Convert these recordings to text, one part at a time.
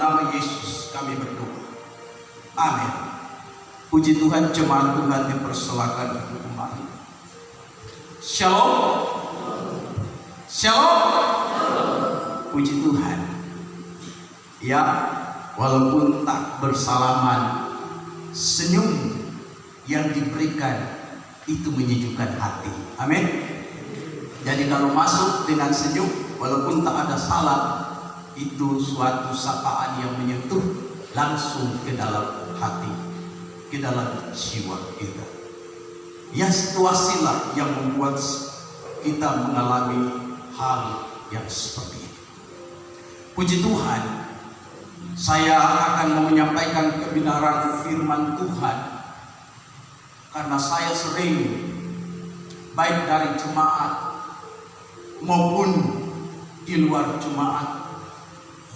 nama Yesus kami berdoa. Amin. Puji Tuhan, jemaat Tuhan dipersilakan untuk kembali. Shalom. Shalom. Puji Tuhan. Ya, walaupun tak bersalaman, senyum yang diberikan itu menyejukkan hati. Amin. Jadi kalau masuk dengan senyum, walaupun tak ada salam, itu suatu sapaan yang menyentuh langsung ke dalam hati, ke dalam jiwa kita. Ya, situasilah yang membuat kita mengalami hal yang seperti ini. Puji Tuhan, saya akan menyampaikan kebenaran firman Tuhan karena saya sering, baik dari jemaat maupun di luar jemaat,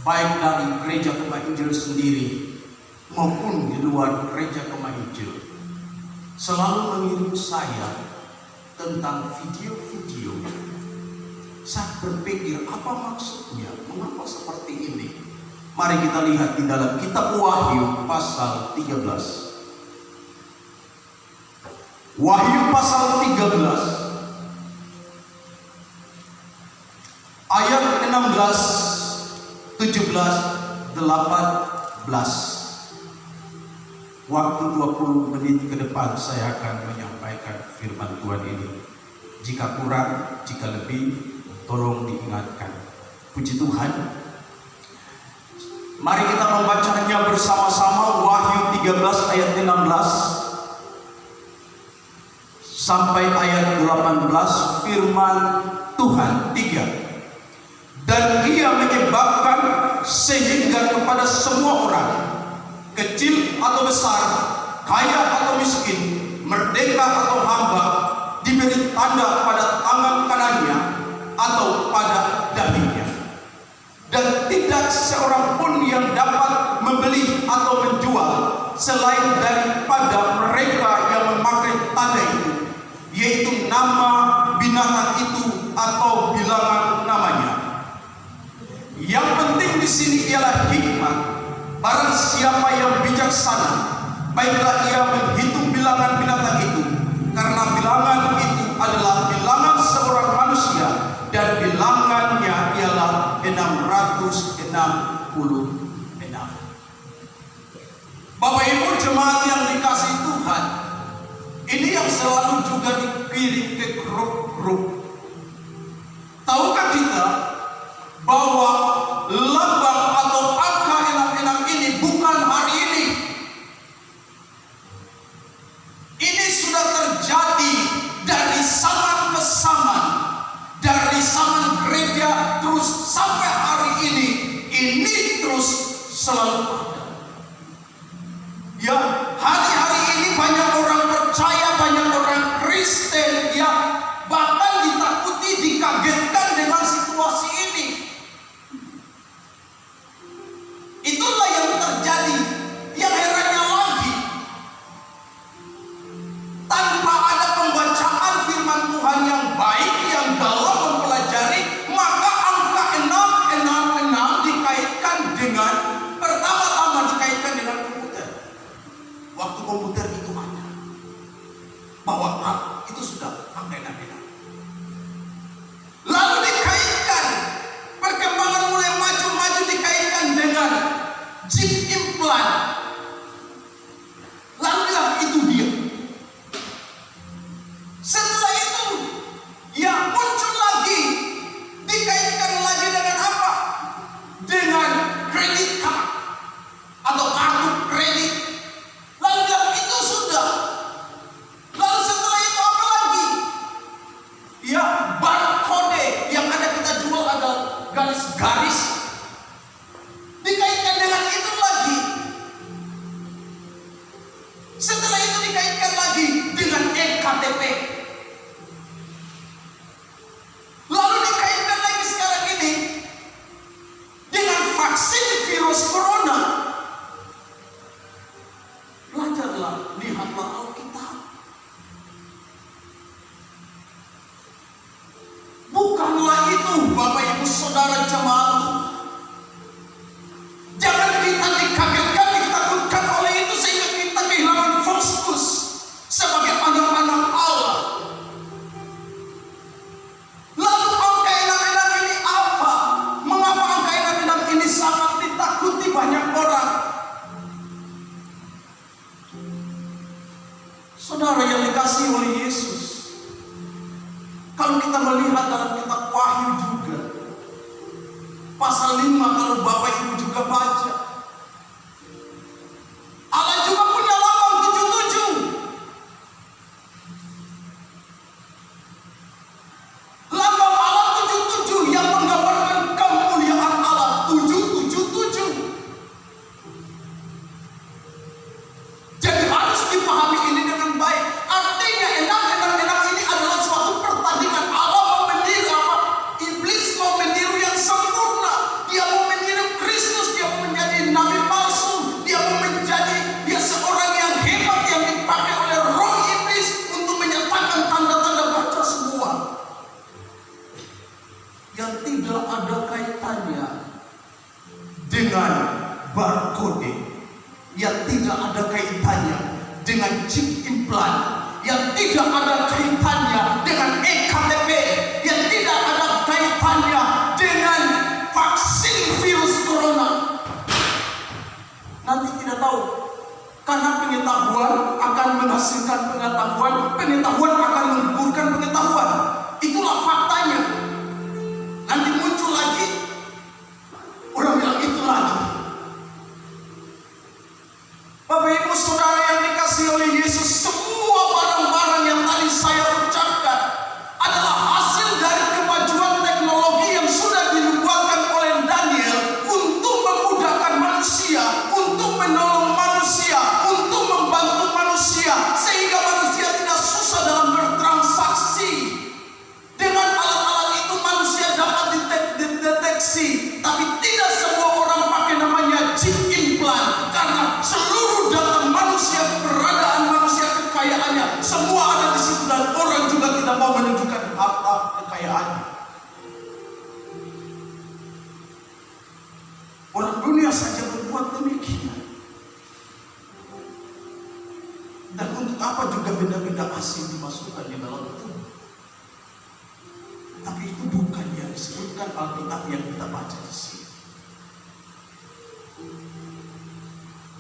baik dari gereja Kemah Injil sendiri maupun di luar gereja Kemah Injil, selalu mengirim saya tentang video-video. Saya berpikir, apa maksudnya? Mengapa seperti ini? Mari kita lihat di dalam kitab Wahyu pasal 13. Wahyu pasal 13 ayat 16, 17, 18. Waktu 20 menit ke depan saya akan menyampaikan firman Tuhan ini. Jika kurang, jika lebih, tolong diingatkan. Puji Tuhan. Mari kita membacanya bersama-sama. Wahyu 13 ayat 16 sampai ayat 18. Firman Tuhan 3. Dan Dia menyebabkan sehingga kepada semua orang, kecil atau besar, kaya atau miskin, merdeka atau hamba, diberi tanda pada tangan kanannya atau pada dahinya. Dan tidak seorang pun yang dapat membeli atau menjual selain daripada mereka yang memakai tanda itu, yaitu nama binatang itu atau bilangan namanya. Yang penting di sini ialah hikmat. Barang siapa yang bijaksana, baiklah ia menghitung bilangan binatang itu, karena bilangan itu adalah bilangan seorang manusia, dan bilangannya ialah 666. Bapak Ibu jemaat yang dikasihi Tuhan, ini yang selalu juga dikirim ke grup-grup. Tahukah kita bahwa lambang atau angka 66 ini bukan hari ini? Ini sudah terjadi dari zaman ke zaman, dari zaman gereja terus sampai hari ini. Ini terus selalu ada. Ya, hari-hari ini banyak orang percaya, banyak orang Kristen, ya, bahkan ditakuti, dikagetkan dengan situasi ini. Itulah yang terjadi. Yang herannya lagi, tanpa ada pembacaan firman Tuhan yang baik, yang dalam mempelajari, maka angka 666 dikaitkan dengan, pertama-tama dikaitkan dengan komputer. Waktu komputer itu ada, bahwa itu sudah angka 666. Lalu dikaitkan, perkembangan mulai maju-maju, dikaitkan dengan chip implant. Lalu itu dia. Setelah itu, ya muncul lagi, dikaitkan lagi dengan apa? Dengan kredit card atau kartu kredit. Lalu itu sudah. Lalu setelah itu apa lagi? Ya, barcode yang ada kita jual ada garis-garis. Dikaitkan dengan itu lagi. melihat dalam kitab Wahyu juga, pasal 5, kalau Bapak Ibu juga baca, Allah juga punya lambang 77. Lambang Allah 77 yang menggambarkan kemuliaan Allah 777. Jadi harus dipahami ini dengan baik. Artinya enam ini adalah suatu pertandingan. Allah mau meniru apa? Iblis mau meniru yang sempurna. Dia mau meniru Kristus. Dia mau menjadi nabi palsu. Dia mau menjadi seorang yang hebat yang dipakai oleh roh iblis untuk menyatakan tanda-tanda baca semua yang tidak ada kaitannya dengan barcode, yang tidak ada kaitannya dengan chip implant, yang tidak ada kaitannya dengan EKTP, yang tidak ada kaitannya dengan vaksin virus corona. Nanti tidak tahu, karena pengetahuan akan menghasilkan pengetahuan, pengetahuan akan menggugurkan pengetahuan. Itulah faktanya. Nanti muncul lagi, orang bilang itu lagi. Bapak Ibu Saudara yang dikasihi oleh Yesus, semua barang-barang yang tadi saya ucapkan adalah hasil dari kemajuan teknologi yang sudah dinubuatkan oleh Daniel untuk memudahkan manusia, untuk menolong manusia, untuk membantu manusia, sehingga manusia tidak susah dalam bertransaksi. Dengan alat-alat itu manusia dapat dideteksi, tapi tidak semua orang pakai namanya chip implant, karena seluruh data manusia, keberadaan manusia, kekayaannya, semua ada di situ, dan orang juga tidak mau menunjukkan harta kekayaannya. Orang dunia saja berbuat demikian. Dan untuk apa juga benda-benda asing dimasukkan di dalam tubuh? Tapi itu bukan yang disebutkan Alkitab yang kita baca di sini.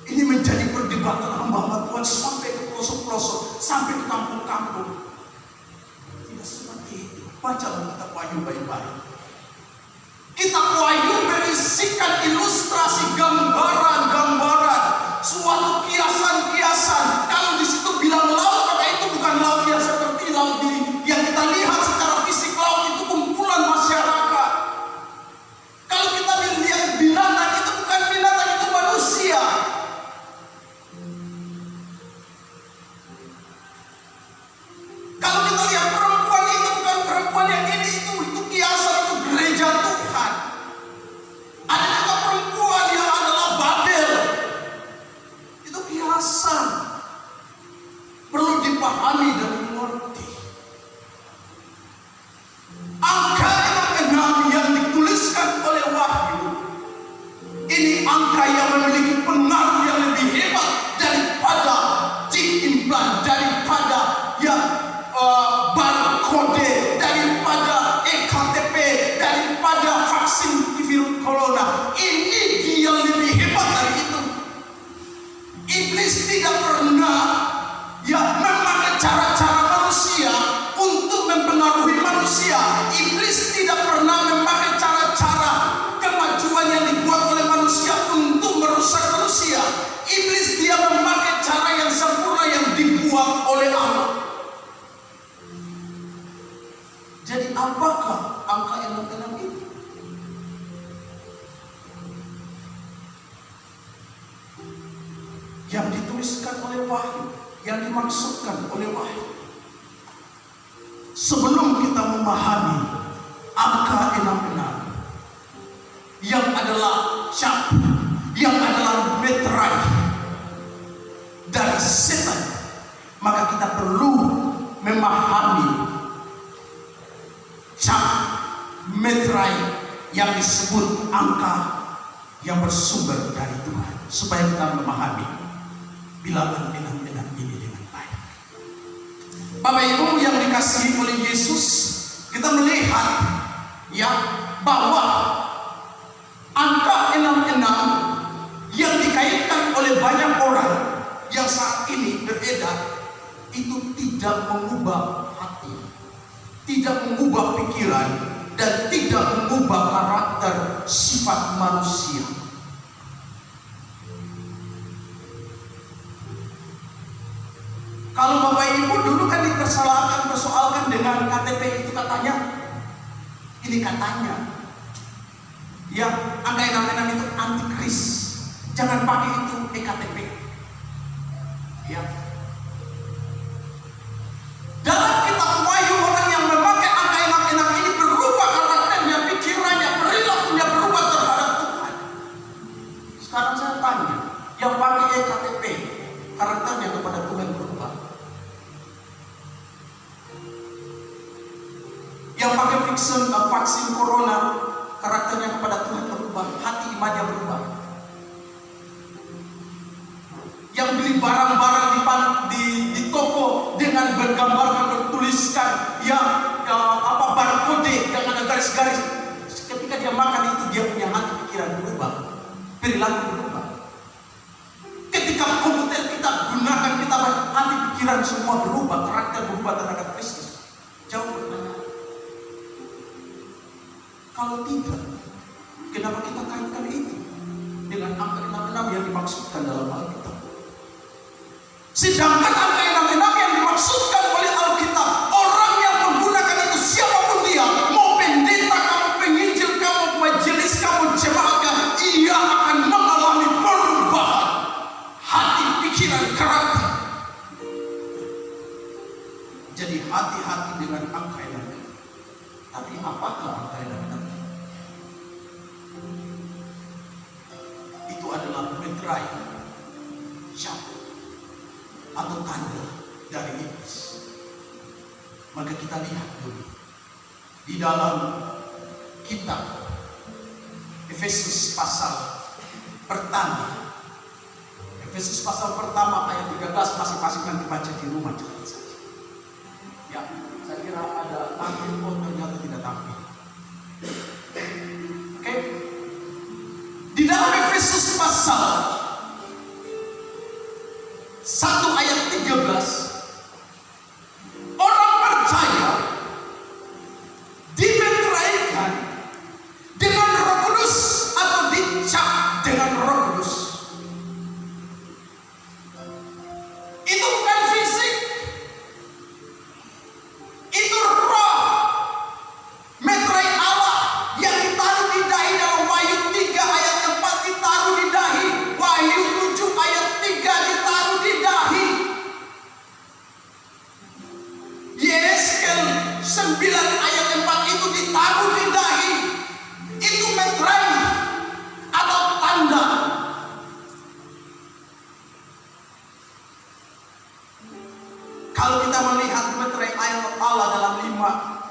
Ini menjadi perdebatan hamba-hamba Tuhan sampai ke pelosok-pelosok, sampai ke kampung-kampung. Tidak seperti itu. Baca kitab Wahyu baik-baik. Kitab Wahyu berisikan ilustrasi, gambaran-gambaran, suatu kiasan-kiasan. Kalau di situ bilang laut, maka itu bukan laut yang seperti laut yang kita lihat secara fisik. Laut itu kumpulan masyarakat. Kalau kita lihat binatang, itu bukan binatang, itu manusia. Kalau kita lihat perempuan, itu bukan perempuan yang ini, itu kiasan, itu gereja Tuhan. Ada juga perempuan yang adalah Babel, itu kiasan. Perlu dipahami dan dimengerti. Angka 6 yang dituliskan oleh Wahyu, ini angka yang memiliki pengaruh yang lebih hebat daripada chip implant, daripada barcode, daripada EKTP, daripada vaksin virus corona. Ini dia lebih hebat dari itu. Iblis tidak pernah memakai cara-cara manusia untuk mempengaruhi manusia. Iblis tidak pernah memakai cara-cara kemajuan yang dibuat oleh manusia untuk merusak manusia. Iblis dia memakai cara yang sempurna yang dibuat oleh Allah. Jadi apakah angka 6 ini? Yang dituliskan oleh Wahyu, yang dimaksudkan oleh Wahyu. Sebelum kita memahami angka 66 yang adalah cap, yang adalah meterai dari setan, maka kita perlu memahami cap meterai yang disebut angka yang bersumber dari Tuhan, supaya kita memahami bilangan dengan ini dengan baik. Bapak Ibu yang dikasihi oleh Yesus, kita melihat bahwa angka 66 yang dikaitkan oleh banyak orang yang saat ini beredar, itu tidak mengubah hati, tidak mengubah kesucian dan tidak mengubah karakter sifat manusia. Kalau Bapak Ibu dulu kan dipersoalkan dengan KTP itu katanya, ini katanya, ya angka enam itu antikris, jangan pakai itu ektp. Ya. Dalam kitab Wahyu, orang yang memakai angka enam ini berubah karakternya, pikirannya, perilakunya berubah terhadap Tuhan. Sekarang saya tanya, yang pakai ektp, karakternya kepada Tuhan berubah? Yang pakai vaksin corona, karakternya kepada Tuhan berubah, hati imannya berubah. Yang beli barang-barang di toko dengan bergambarkan, bertuliskan barcode yang ada garis-garis, ketika dia makan itu dia punya hati pikiran berubah, perilaku berubah. Ketika komputer kita gunakan, kita hati pikiran semua berubah, karakter berubah terhadap Kristus. Jauh berbeda. Kalau tidak, kenapa kita kaitkan itu dengan angka 66 yang dimaksudkan dalam Alkitab? Sedangkan angka 66 yang dimaksudkan oleh Alkitab, orang yang menggunakan itu siapapun dia, mau pendeta kamu, penginjil kamu, majelis kamu, jemaatnya, ia akan mengalami perubahan hati, pikiran, karakter. Jadi hati-hati dengan angka 66. Tapi apakah angka 66? Itu adalah meterai syabut atau tanda dari iblis. Maka kita lihat dulu di dalam kitab Efesus pasal pertama. Efesus pasal pertama ayat 13, masing-masing nanti baca di rumah jangan saja. Ya, saya kira ada tampil, ternyata tidak tampil. Oke. Di dalam Efesus pasal 1 ayat 13, orang percaya dimeteraikan dengan Roh Kudus atau dicap dengan Roh Kudus. Itu bukan fisik, itu roh. Meterai Allah yang ditaruh di dahi dalam Wahyu 3 ayat 4 ditaruh di dahi, Wahyu 7 ayat 3 ditaruh di dahi, Yeskel 9 ayat 4 itu ditaruh di dahi. Itu meterai atau tanda. Kalau kita melihat meterai Allah dalam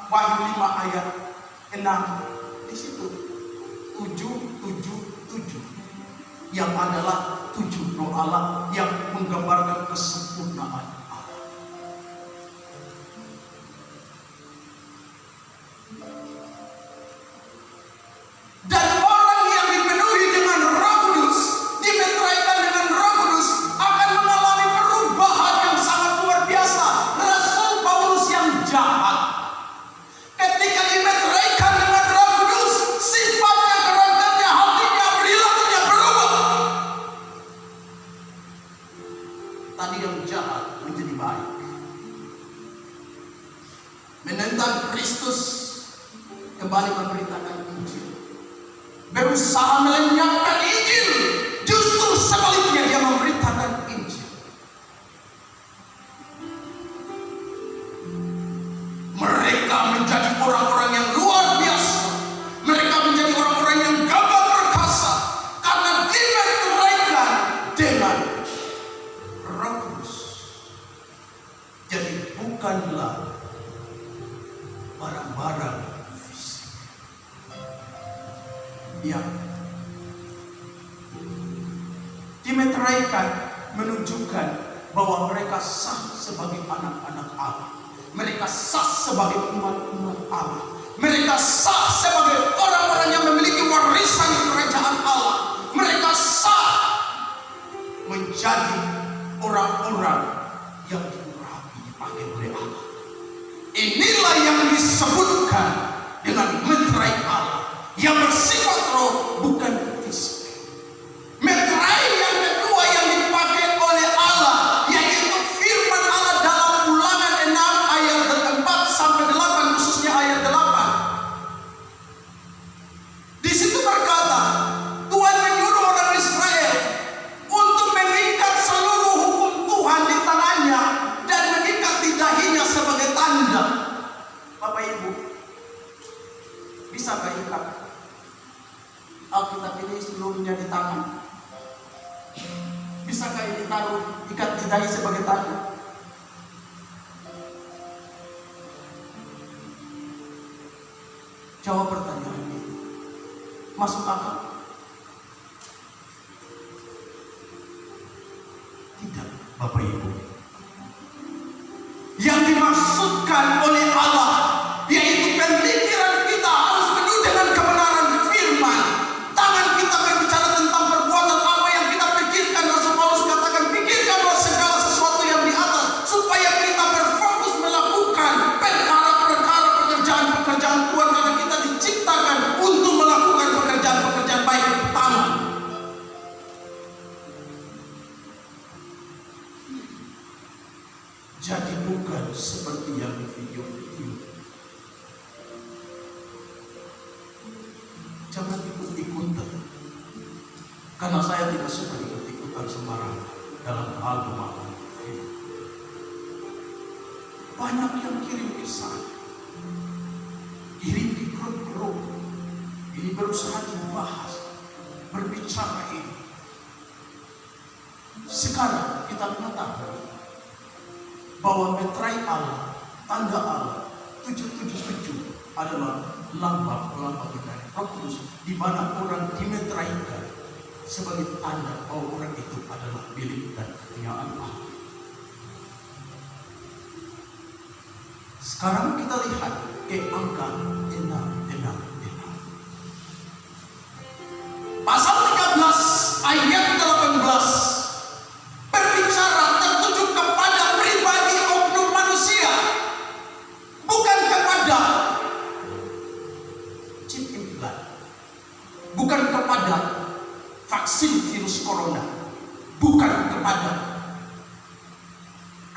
Wahyu 5 ayat 6, di situ 777 yang adalah 7 roh Allah yang menggambarkan kesempurnaan Allah. Dan orang yang dipenuhi dengan Roh Kudus, dimeteraikan dengan Roh Kudus, akan mengalami perubahan yang sangat luar biasa. Rasul Paulus yang jahat, ketika dimeteraikan dengan Roh Kudus, sifatnya, karakternya, hatinya, perilakunya berubah. Tadi yang jahat menjadi baik, menentang Kristus, kembali memberitakan Injil, berusaha melenyapkan Injil. Justru sebaliknya, dia memberitakan Injil. Mereka menjadi orang-orang yang luar biasa. Mereka menjadi orang-orang yang gagah perkasa karena dimeteraikan dengan Roh Kudus. Jadi bukanlah barang-barang fisik. Ya, dimeteraikan menunjukkan bahwa mereka sah sebagai anak-anak Allah. Mereka sah sebagai umat-umat Allah. Mereka sah sebagai orang-orang yang memiliki warisan kerajaan Allah. Mereka sah menjadi orang-orang yang diurapi, dipakai oleh Allah. Inilah yang disebutkan ditaruh ikat di dahi sebagai tanda. Jawab pertanyaan ini. Masuk akal? Tidak, Bapak Ibu. Yang dimaksudkan oleh Allah yaitu pemikiran kita harus penuh dengan kebenaran firman. Tangan kita berbicara tentang perbuatan apa yang kita pikirkan. Rasul Paulus katakan, pikirkanlah segala sesuatu yang di atas, supaya kita berfokus melakukan perkara-perkara pekerjaan Tuhan, karena kita diciptakan untuk melakukan pekerjaan-pekerjaan baik tangan. Jadi bukan seperti yang di video-video. Jangan ikut-ikutan. Karena saya tidak suka ikut-ikutan sembarangan dalam hal pemahaman. Banyak yang kirim pesan, kirim di grup-grup. Ini berusaha dibahas, berbicara ini. Sekarang kita mengetahui bahwa meterai Allah, tanda Allah 777 adalah lambang dari Roh Kudus, di mana orang dimeteraikan sebagai tanda bahwa orang itu adalah milik dan kepunyaan Allah. Sekarang kita lihat ke angka 6. Pasal 13 ayat 18 berbicara tertuju kepada pribadi oknum manusia, bukan kepada chip implant, bukan kepada vaksin virus corona, bukan kepada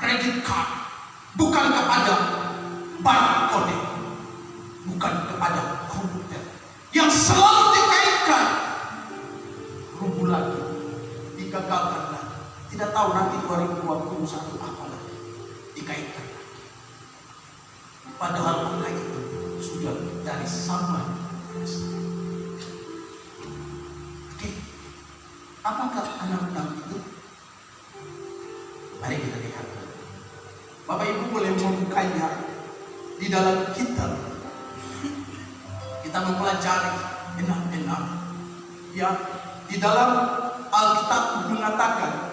kredit card, bukan kepada barcode, bukan kepada komputer yang selalu dikaitkan. Rubuh lagi, digagalkan lagi. Tidak tahu nanti 2021 apa lagi dikaitkan. Padahal angka itu sudah dari zaman. Oke, apakah anak-anak itu? Mari kita lihat. Bapak Ibu boleh membukanya di dalam kitab. Kita mempelajari enam. Ya, di dalam Alkitab mengatakan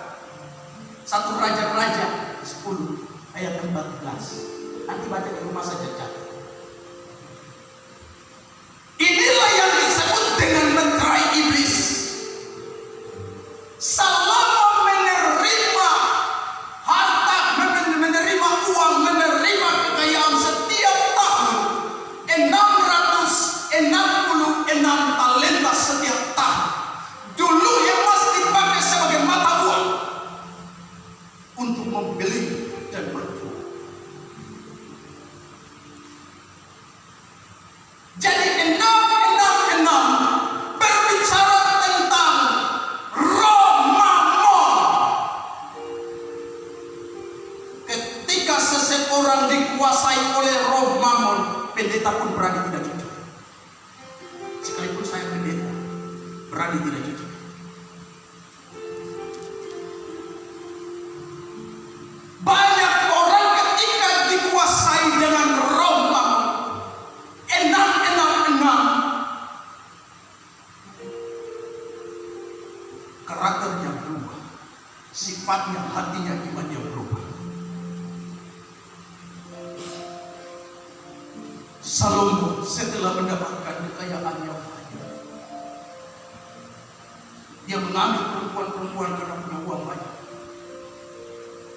1 Raja-Raja 10 ayat 14. Nanti baca di rumah saja catat. Inilah yang disebut dengan meterai iblis. Selama menerima harta, menerima uang, menerima kekayaan setiap tahun 666 talenta setiap tahun. Dulu yang masih dipakai sebagai mata uang untuk membeli dan berjuang. Jadi 666 berbicara tentang roh mamon. Ketika seseorang dikuasai oleh roh mamon, pendeta pun berani tidak jujur. Sekalipun saya pendeta, berani tidak jujur. Banyak orang ketika dikuasai dengan roh mamon 666, karakternya berubah, sifatnya, hatinya, imannya berubah. Salomo setelah mendapatkan kekayaan yang banyak, dia mengambil perempuan-perempuan karena punya uang banyak.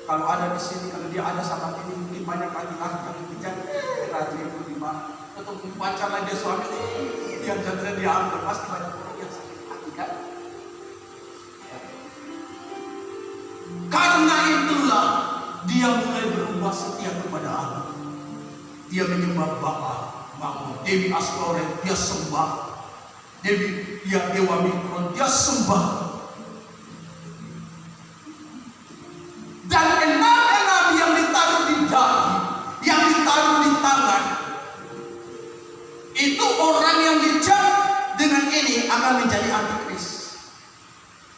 Kalau ada di sini, kalau dia ada sama ini, mungkin banyak laki-laki yang dikejar, raja itu di mana? Atau membaca lagi suami, yang jadinya diambil, pasti banyak orang yang sakit hati kan? Ya. Karena itulah dia mulai berubah setia kepada Allah. Dia menyembah Baal, Mamon, Dewi Astoret, dia sembah. Dewa Mikron, dia sembah. Dan enam yang ditaruh di dahi, yang ditaruh di tangan, itu orang yang dicap dengan ini akan menjadi antikris.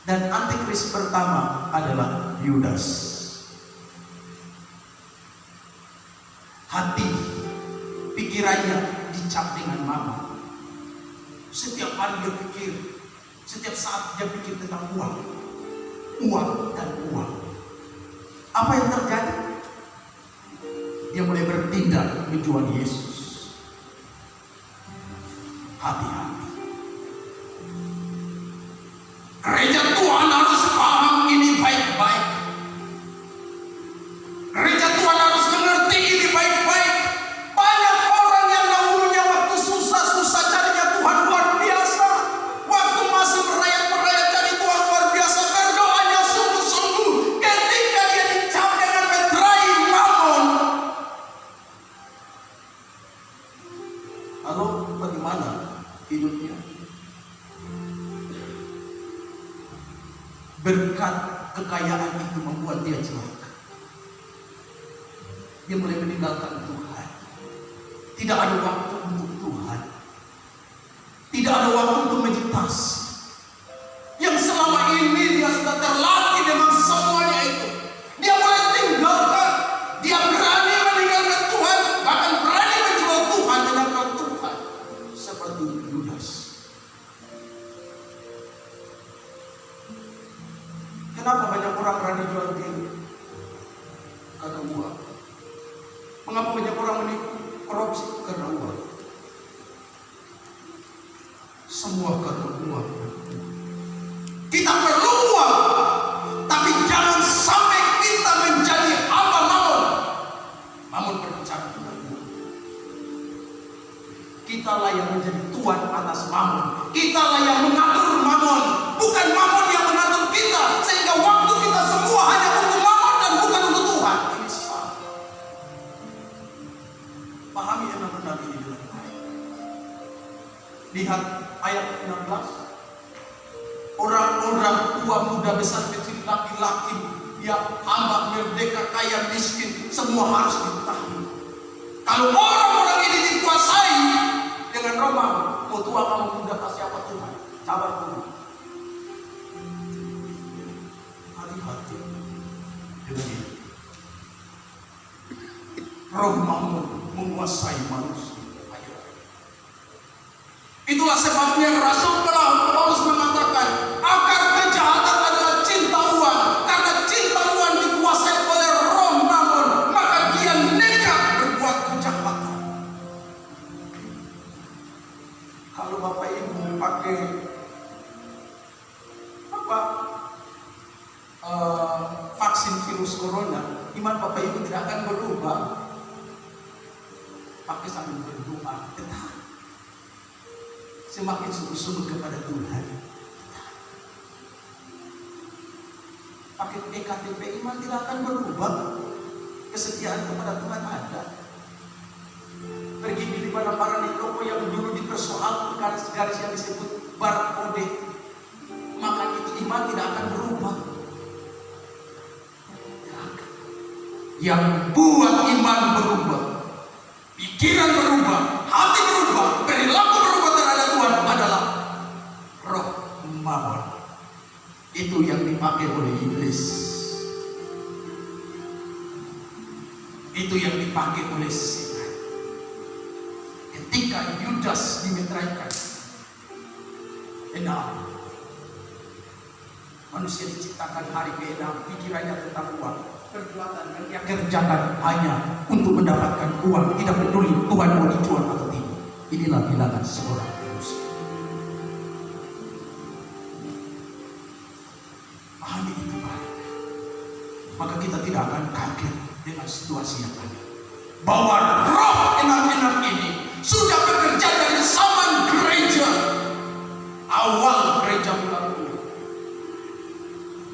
Dan antikris pertama adalah Yudas. Hati, pikirannya dicap dengan mama. Setiap hari dia pikir, setiap saat dia pikir tentang uang. Uang dan uang. Apa yang terjadi? Dia mulai bertindak menjual Yesus. Hati-hati. Gereja Tuhan harus paham ini baik-baik. Gereja Tuhan harus mengerti ini baik-baik. Banyak orang yang dahulunya waktu susah-susah carinya Tuhan luar biasa. Waktu masih merayap-merayap cari Tuhan luar biasa. Berdoanya sungguh-sungguh. Ketika dia dicap dengan meterai Mammon. Lalu bagaimana hidupnya? Berkat kekayaan itu membuat dia celaka. Dia mulai meninggalkan Tuhan. Tidak ada waktu untuk Tuhan. Tidak ada waktu untuk meditasi. Yang selama ini dia sudah terlatih dengan semuanya itu. Dia mulai tinggalkan. Dia berani meninggalkan Tuhan. Bahkan berani menjual Tuhan meninggalkan Tuhan. Seperti Yudas. Kenapa banyak orang berani jual diri? Karena uang. Mengapa banyak orang menipu, korupsi? Karena uang. Semua karena uang. Kita perlu uang, tapi jangan sampai kita menjadi hamba Mammon. Mammon berbicara tentang uang. Kitalah yang menjadi tuan atas Mammon. Kitalah yang mengatur Mammon, bukan Mammon yang mengatur kita. Sehingga waktu kita semua hanya untuk Mammon dan bukan untuk Tuhan. Ini salah. Pahami benar-benar ini dengan baik. Lihat ayat 16. Orang-orang tua, muda, besar, kecil, laki-laki, yang hamba, merdeka, kaya, miskin, semua harus ditahan. Kalau orang-orang ini dikuasai dengan Roma, mau tua kamu muda pasti apa Tuhan? Sabar dulu. Hati-hati dengan ini. Roh Mammon menguasai manusia. Itulah sebabnya Rasul Paulus mengatakan akar kejahatan adalah cinta uang. Karena cinta uang dikuasai oleh roh Mammon, maka dia nekat berbuat kejahatan. Kalau Bapak Ibu pakai vaksin virus corona, iman Bapak Ibu tidak akan berubah. Pakai sambil berdoa, tetap semakin sungguh-sungguh kepada Tuhan. Pakai EKTP, iman tidak akan berubah. Kesetiaan kepada Tuhan ada. Pergi beli barang-barang di toko yang dulu dipersoalkan garis-garis yang disebut barcode, maka itu iman tidak akan berubah. Yang buat iman berubah, pikiran berubah, hati berubah, perilaku berubah terhadap Tuhan adalah roh Mammon. Itu yang dipakai oleh iblis. Itu yang dipakai oleh setan. Ketika Yudas dimeteraikan, enam manusia diciptakan hari ke-6, pikirannya tentang uang. Perbuatan yang dia kerjakan hanya untuk mendapatkan uang, tidak peduli Tuhan mau dijual atau tidak. Inilah bilangan seorang manusia. Pahami itu baik, maka kita tidak akan kaget dengan situasi yang ada. Bahwa roh enam-enam ini sudah bekerja dari zaman gereja, awal gereja mulai,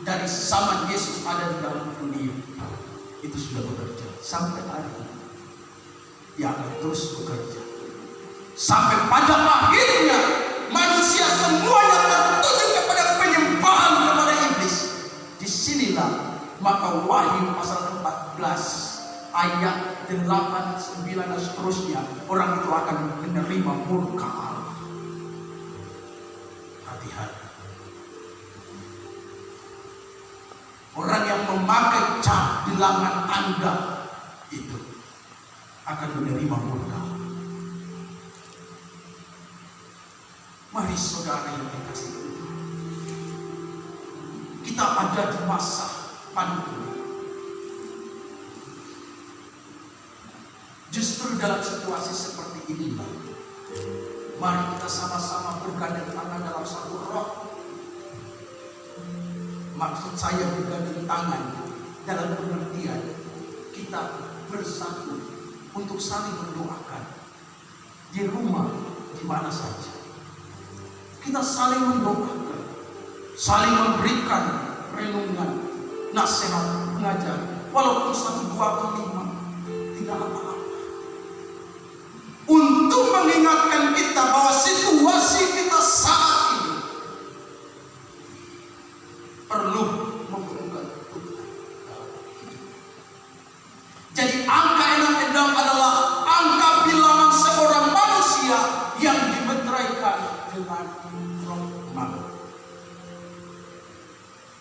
dari zaman Yesus ada di dalam dunia. Itu sudah bekerja sampai hari ini. Dia akan terus bekerja sampai pada akhirnya manusia semuanya tertuju kepada penyembahan kepada iblis. Disinilah maka Wahyu pasal 14 ayat 8, 9 dan seterusnya, orang itu akan menerima murka Allah. Hati-hati. memakai cap di lengan Anda itu akan menerima murka. Mari saudara yang dikasihi Tuhan, kita ada di masa pandemi. Justru dalam situasi seperti inilah, mari kita sama-sama bergandeng tangan dalam satu roh. Maksud saya bergandeng tangan dalam pengertian kita bersatu untuk saling mendoakan di rumah, di mana saja. Kita saling mendoakan, saling memberikan renungan, nasihat, pengajaran, walaupun 1, 2, atau 5, tidak apa-apa. Untuk mengingatkan kita bahwa situasi kita saat ini perlu memerlukan Tuhan. Jadi angka 6 adalah angka bilangan seorang manusia yang dimeteraikan dengan roh maut.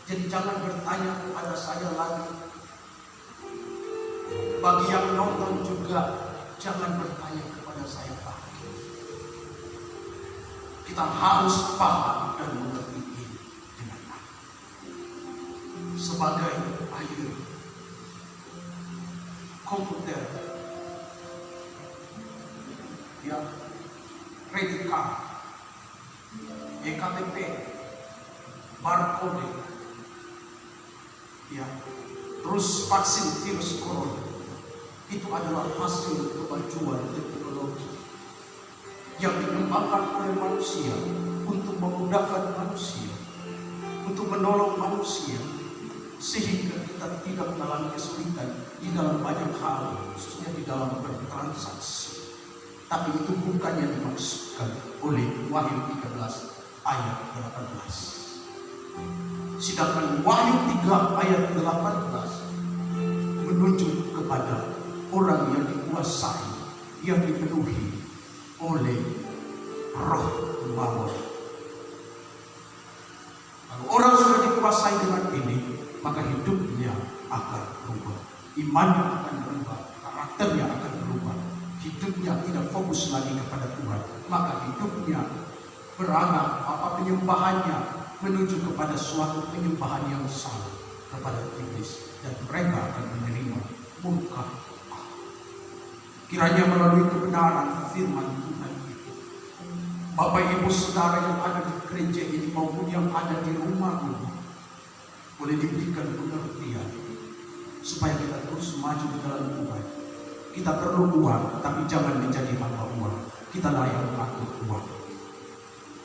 Jadi jangan bertanya kepada saya lagi. Bagi yang nonton juga jangan bertanya kepada saya lagi. Kita harus paham dan mengerti ini dengan baik. Sebagai air komputer, ya, kredit card, EKTP, barcode, ya, terus vaksin virus corona, itu adalah hasil kemajuan teknologi yang dikembangkan oleh manusia untuk memudahkan manusia, untuk menolong manusia, sehingga kita tidak mengalami kesulitan di dalam banyak hal, khususnya di dalam bertransaksi. Tapi itu bukan yang dimaksudkan oleh Wahyu 13 ayat 18. Sedangkan Wahyu 3 ayat 18 menunjuk kepada orang yang dikuasai, yang dipenuhi oleh roh maut. Kalau orang sudah dikuasai dengan ini, maka hidupnya akan berubah, imannya akan berubah, karakternya akan berubah. Hidupnya tidak fokus lagi kepada Tuhan, maka hidupnya berangan penyembahannya menuju kepada suatu penyembahan yang salah kepada iblis, dan mereka akan menerima murka Allah. Kiranya melalui kebenaran firman Tuhan itu, Bapak Ibu Saudara yang ada di gereja ini maupun yang ada di rumah-rumah, boleh diberikan pengertian supaya kita terus maju di dalam Tuhan. Kita perlu uang, tapi jangan menjadi hamba uang. Kita layak mengatur uang.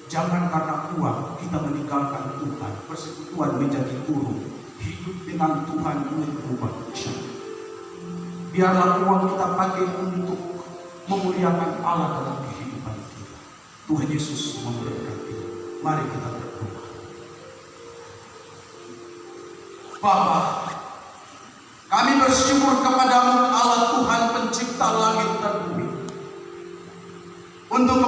Jangan karena uang kita meninggalkan Tuhan. Persekutuan menjadi turun. Hidup dengan Tuhan mulai berubah. Biarlah uang kita pakai untuk memuliakan Allah dalam kehidupan kita. Tuhan Yesus memberkati. Mari kita berdoa. Bapa, kami bersyukur kepadamu Allah Tuhan pencipta langit dan bumi, untuk